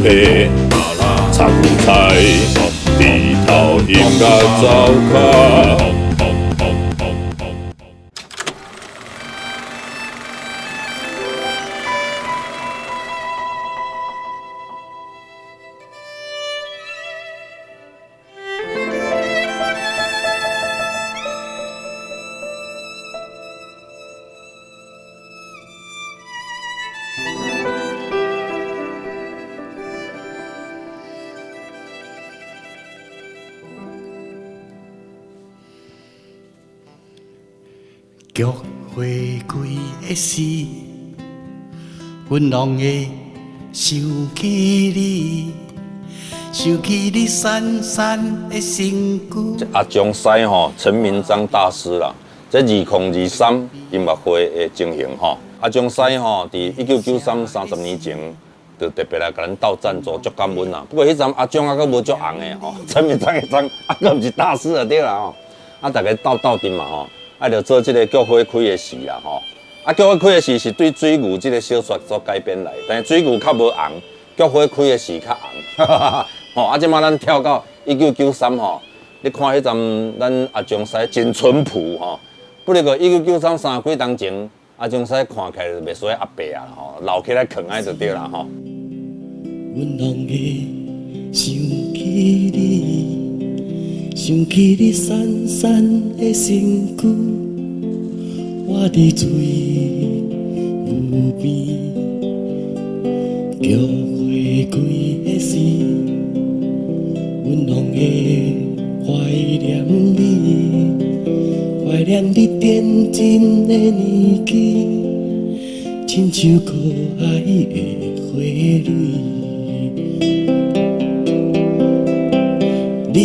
皮，插牛菜，地头应该糟卡。菊花开的时，阮拢会想起你，想起你闪闪的身躯。这阿中师吼，陈明章大师啦，这2023音乐会的情形吼，阿中师吼，伫1993 30年前，就特别来甲咱斗赞助，足感恩啦。不过迄阵阿中还阁无足红的吼，陈明章迄阵还阁毋是大师就对啦吼，啊，大家斗阵嘛吼。啊，就做这个菊花开的戏啦吼，啊，菊花开的戏是对水牛这个小说所改编来，但是水牛较无红，菊花开的戏较红，吼，啊，即马咱跳到1993吼，你看迄阵咱阿中师真淳朴吼，不过个1993 30几年前，阿中师看起来就袂输阿伯啊吼，老起来可爱就对啦吼。阮拢会想起你。想起你闪闪的身躯，我伫水牛边，菊花开的时，阮拢会怀念你，怀念你天真的年纪，亲像可爱的花蕊。你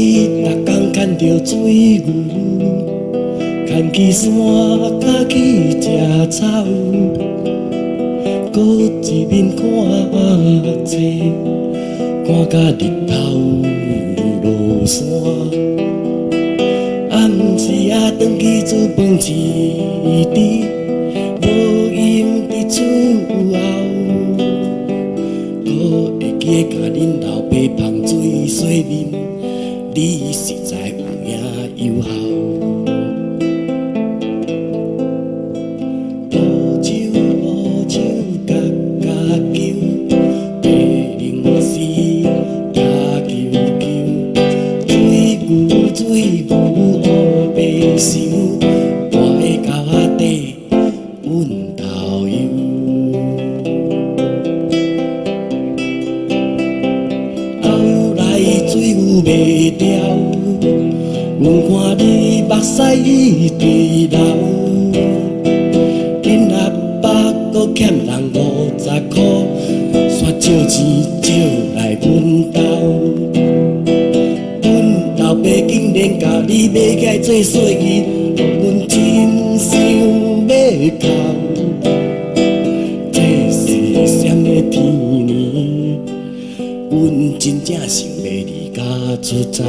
逐工牵着水牛，牵去山脚去食草，搁一面看册，看甲日头落山。暗时啊，转去煮饭市场，无闲伫厝后，搁会记甲恁老爸芳水洗面。你实在有影有效，乌手夹夹球，地零时打球球，水牛乌白想，我会到底阮头油。后来水牛袂掉。阮看你目屎直流，恁阿爸搁欠人50块，煞借钱借来阮兜。阮老爸竟然甲你买起来做细鱼，阮真想要哭。这是啥个天年？阮真正想要离家出走。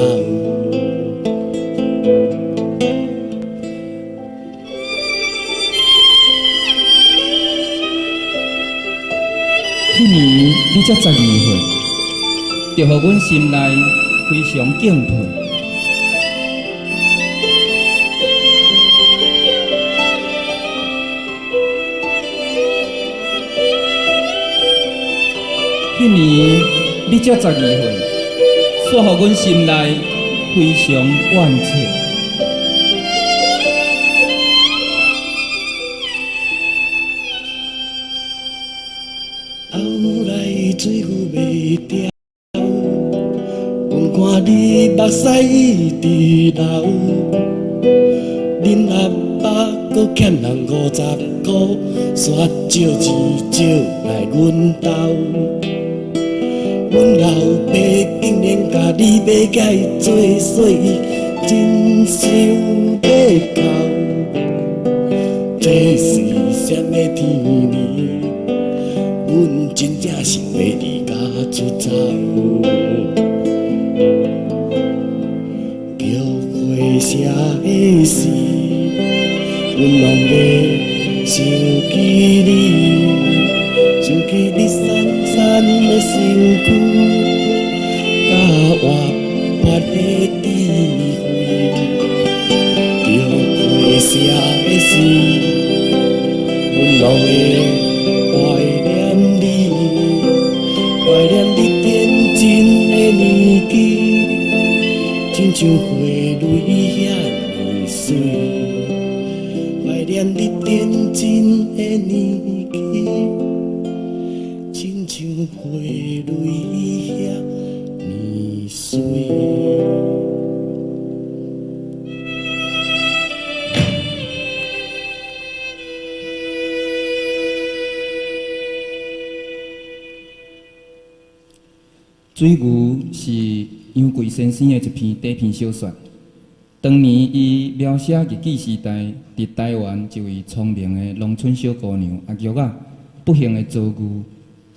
迄年你才12岁，就互阮心内非常敬佩。迄年你才12岁，煞互阮心内非常惋惜。水牛袂掉，阮看你目屎直流，恁阿爸搁欠人50块，煞借钱借来阮兜。阮老爸竟然甲你买起来做细鱼，真想要哭。这是啥个天年？阮真正想要离家出走，菊花谢的时，阮拢会想起你，想起你闪闪的身久，甲活泼的智慧，着开写的诗，阮拢会怀念你，怀念你天真的年纪，亲像花蕊遐尼水。怀念你天真的年纪，亲像花蕊遐尼水。水牛是杨贵先生的一篇短篇小说。当年伊描写日记时代伫台湾一位聪明的农村小姑娘阿玉啊，不幸的遭遇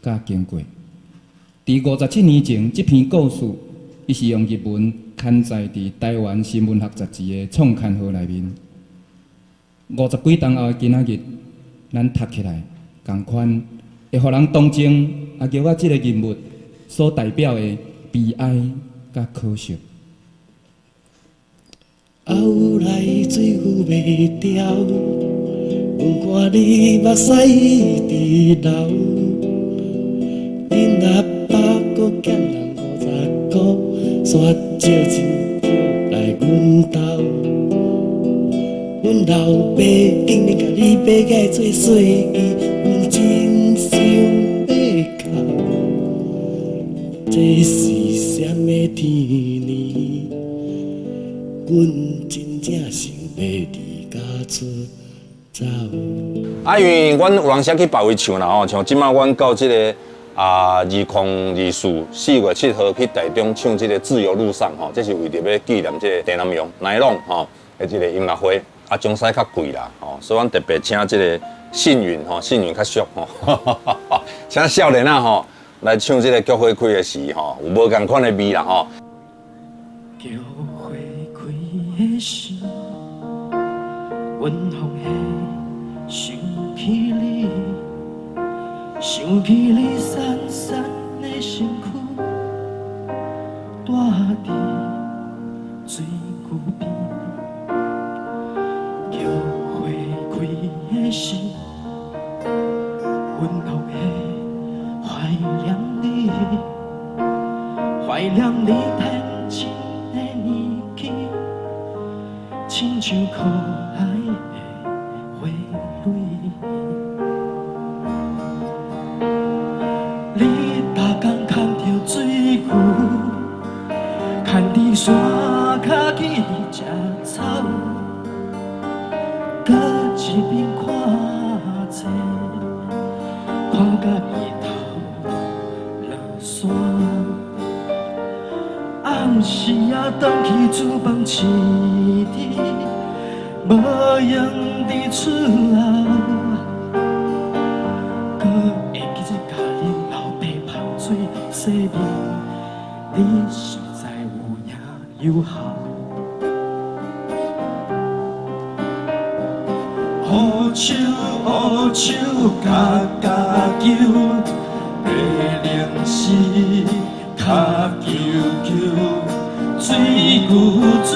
甲经过。伫57年前，这篇故事伊是用日文刊载伫台湾新闻学杂志的创刊号内面。50几年后的今仔日，咱读起来，同款会互人同情阿玉啊这个人物所代表的悲哀甲可惜。后来水浮袂掉，有看你目屎直流。恁阿爸搁欠人50箍，煞借钱来阮兜。阮老爸竟然甲你爬起来做细姨，阮真想要哭。这是什么天呢？阮真正想要离家出走。因为阮有人写去别位唱啦吼，像即摆阮到即个2024 4月7号去台中唱即个《自由路上》吼，这是为着要纪念即个陈南榕乃龙吼的即个音乐会，中西较贵啦吼，所以阮特别请即个幸运吼，幸运较俗吼，请少年啊吼来唱即个菊花开的时吼，有无共款的味啦吼。菊花开的时，阮风起想起你，想起你闪闪的身躯，住伫水牛边。菊花开的时，阮风起怀念你，怀念你天真的年纪，亲像可爱的花蕊。你逐工牵着水牛，牵伫山脚去食草，搁一边看册，看甲日头落山。暗时啊，返去厝房饲猪，无用伫厝后，搁会记起甲恁老爸芳水洗面，你实在有影有效。乌手乌手甲甲球，白灵丝脚球球，水牛水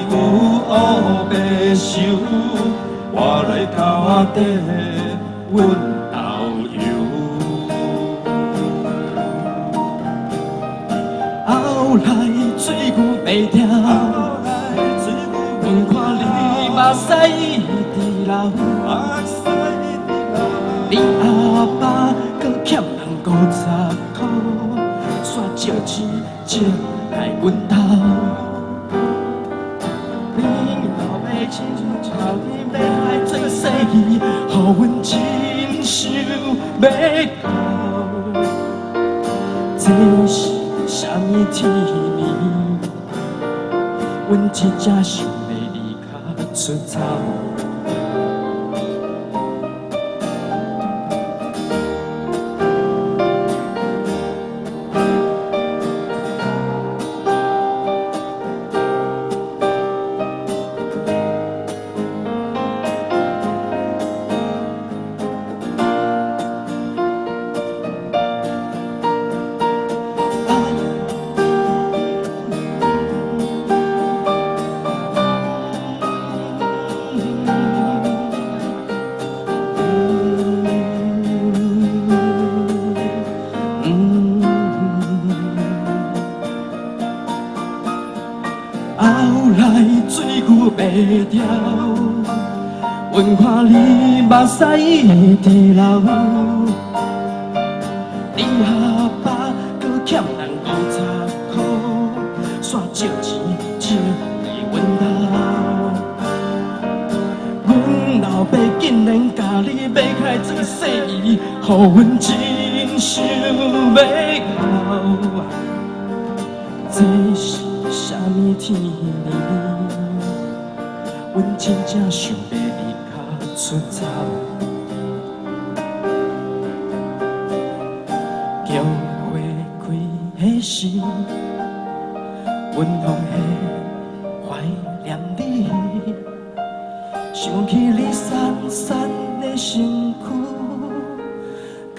牛乌白手，我来到底阮后游。后来水牛袂掉，阮看你目屎直流。你阿爸搁欠人50箍，煞借钱借来阮兜。你老爸亲像朝你要来做生意，予阮真想要哭。这是什么天呢？阮真正想要离家出走。掉，阮看你目屎会地流，你下巴搁欠人50块，煞借钱借你阮头。阮老爸竟然甲你买开做生意，予阮真想要哭。这是啥物天呢？阮真正想要离家出走。叫花开的时，阮拢会怀念你。想起你瘦瘦的身躯，甲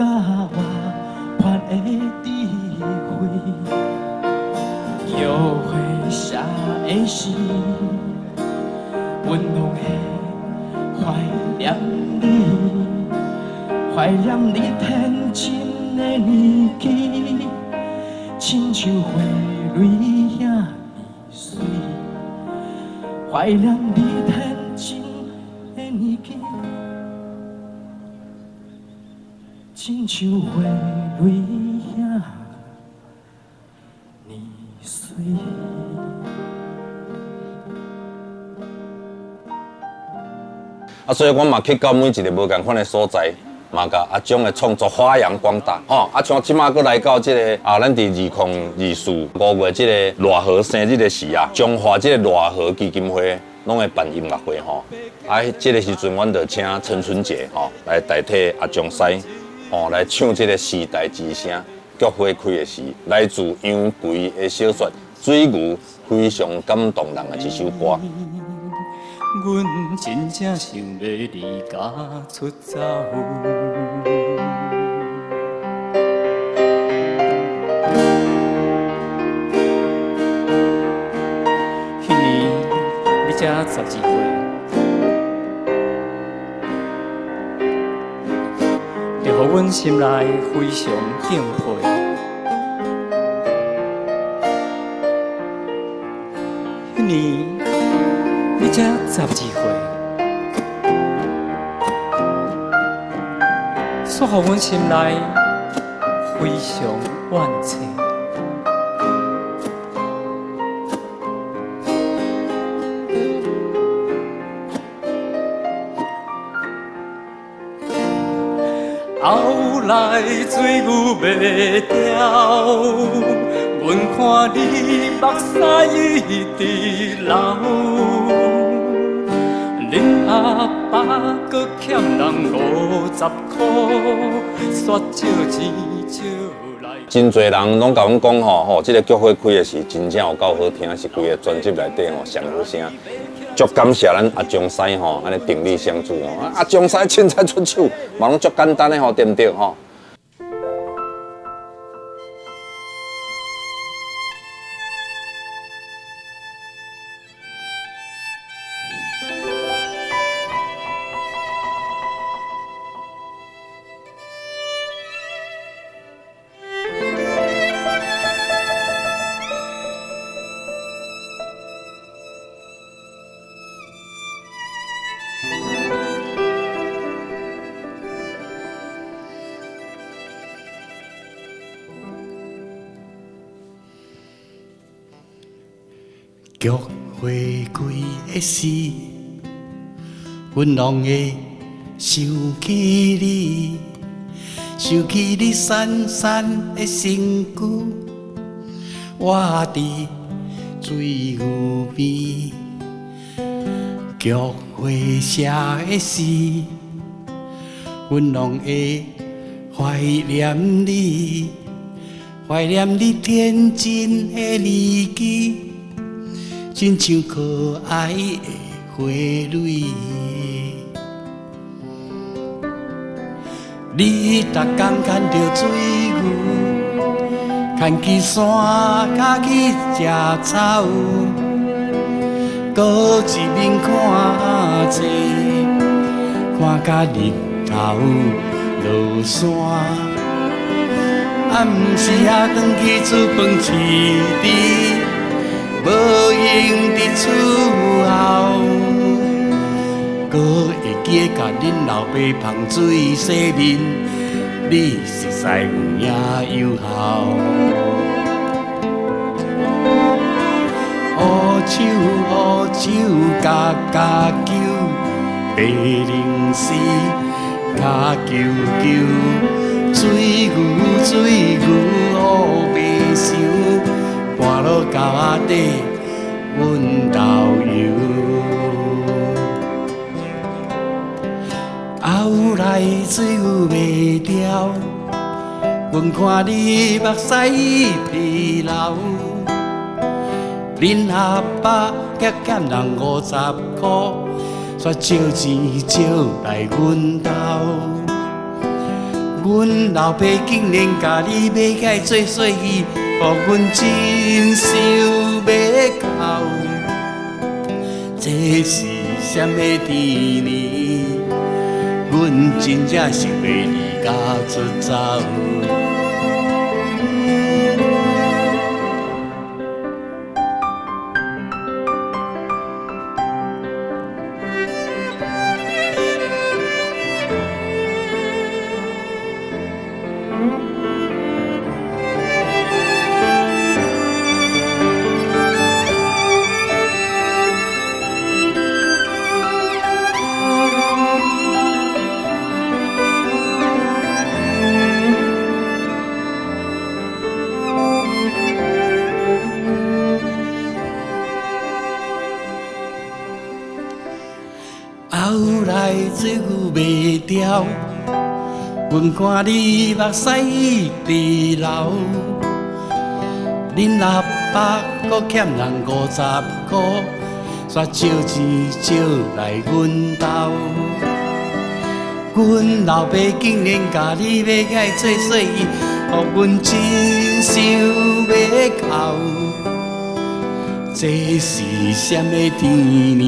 我伴的智慧。叫花谢的时，阮拢会怀念你，怀念你天真的年纪，亲像花蕊遐尼水，怀念你天真的年纪，亲像花蕊遐尼水。所以我嘛去到每一个无共款的所在，嘛甲阿忠的创作发扬光大。像即马搁来到即个咱伫2024 5月即个赖河生日的时啊，中华即个赖河基金会拢会办音乐会即个时阵，阮就请陈春杰来代替阿忠师来唱即个时代之声，菊花开的时，来自杨奎的小说《水牛》，非常感动人的一首歌。阮真正想要离家出走，迄年你才12岁，就予阮心内非常敬佩。迄年你才12岁，煞予阮心内非常惋惜。后来水牛袂掉，阮看你目屎一直流。恁阿爸搁欠人50块，煞借钱借来。真侪人拢甲阮讲即个菊花开的是真正有够好听，是规个专辑内底上好声。足感谢咱阿忠师安尼鼎力相助阿忠师凊彩出手，嘛拢足简单的对不对菊花开的时，阮拢会想起你，想起你瘦瘦的身躯，我伫水牛边。菊花谢的时，阮拢会怀念你，怀念你天真的年纪。真像可爱的花蕊，你逐工牵着水牛，牵去山脚去食草，搁一面看册，看甲日头落山。暗时啊，转去煮饭饲猪。无用伫厝后，搁会记甲恁老爸芳水洗面，你实在有影有效。乌手家家酒，白灵丝家舅舅，水牛乌白想，搬落脚底阮豆油。后来水牛袂掉，阮看你目屎直流。恁阿爸欠人50块，煞借钱借来阮兜。阮老爸竟然甲你买起做细鱼，予阮真想要哭。这是什么天呢？阮真正想要离家出走。后来水牛袂掉，阮看你目屎直流。恁阿爸搁欠人50块，煞借钱借来阮兜。阮老爸竟然甲你买起做细鱼，予阮真想要哭。这是什么天呢？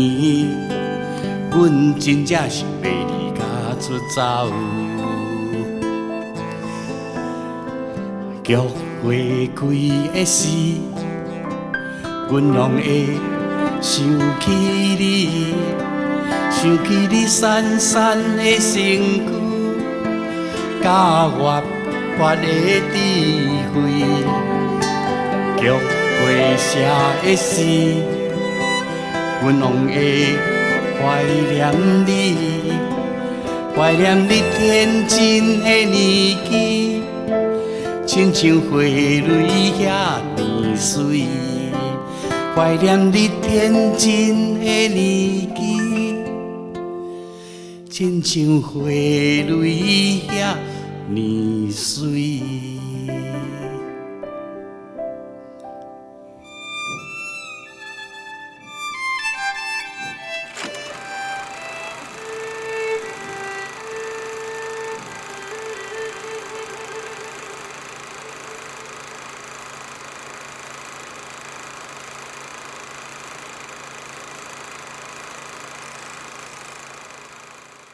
阮真正想要离家出走。菊花开的时，阮拢会想起你，想起你闪闪的身躯，甲活泼的智慧。菊花谢的时，阮拢会怀念你，怀念你天真的年纪，亲像花蕊遐尼水。怀念你天真的年纪，亲像花蕊遐尼水。